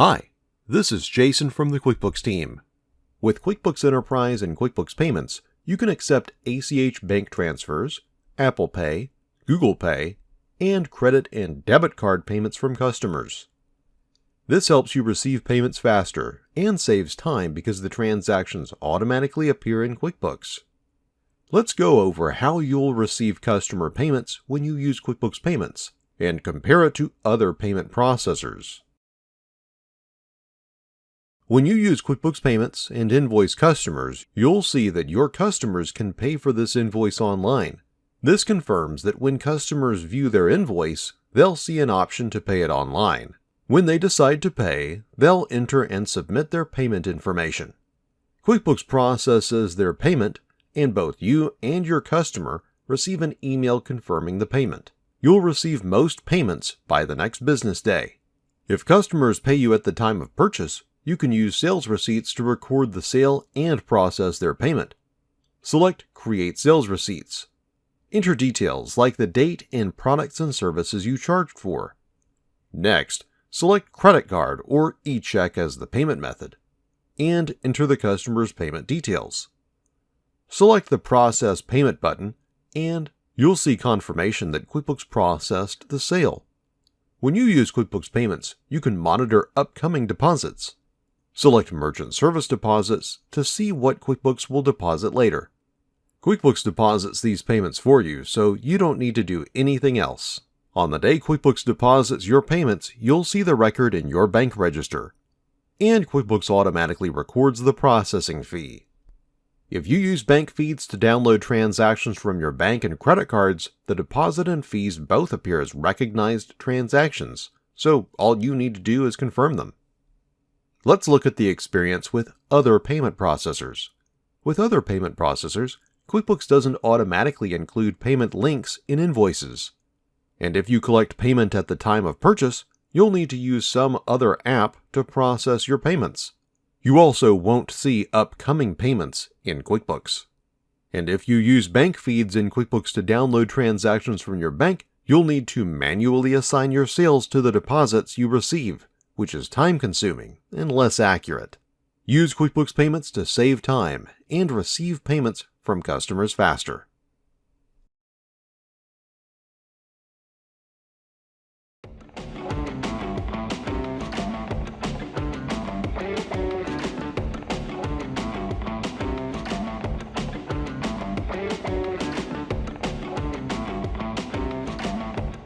Hi, this is Jason from the QuickBooks team. With QuickBooks Enterprise and QuickBooks Payments, you can accept ACH bank transfers, Apple Pay, Google Pay, and credit and debit card payments from customers. This helps you receive payments faster and saves time because the transactions automatically appear in QuickBooks. Let's go over how you'll receive customer payments when you use QuickBooks Payments and compare it to other payment processors. When you use QuickBooks Payments and invoice customers, you'll see that your customers can pay for this invoice online. This confirms that when customers view their invoice, they'll see an option to pay it online. When they decide to pay, they'll enter and submit their payment information. QuickBooks processes their payment, and both you and your customer receive an email confirming the payment. You'll receive most payments by the next business day. If customers pay you at the time of purchase, you can use sales receipts to record the sale and process their payment. Select Create Sales Receipts. Enter details like the date and products and services you charged for. Next, select credit card or e-check as the payment method, and enter the customer's payment details. Select the Process Payment button, and you'll see confirmation that QuickBooks processed the sale. When you use QuickBooks Payments, you can monitor upcoming deposits. Select Merchant Service Deposits to see what QuickBooks will deposit later. QuickBooks deposits these payments for you, so you don't need to do anything else. On the day QuickBooks deposits your payments, you'll see the record in your bank register, and QuickBooks automatically records the processing fee. If you use bank feeds to download transactions from your bank and credit cards, the deposit and fees both appear as recognized transactions, so all you need to do is confirm them. Let's look at the experience with other payment processors. With other payment processors, QuickBooks doesn't automatically include payment links in invoices. And if you collect payment at the time of purchase, you'll need to use some other app to process your payments. You also won't see upcoming payments in QuickBooks. And if you use bank feeds in QuickBooks to download transactions from your bank, you'll need to manually assign your sales to the deposits you receive, which is time-consuming and less accurate. Use QuickBooks Payments to save time and receive payments from customers faster.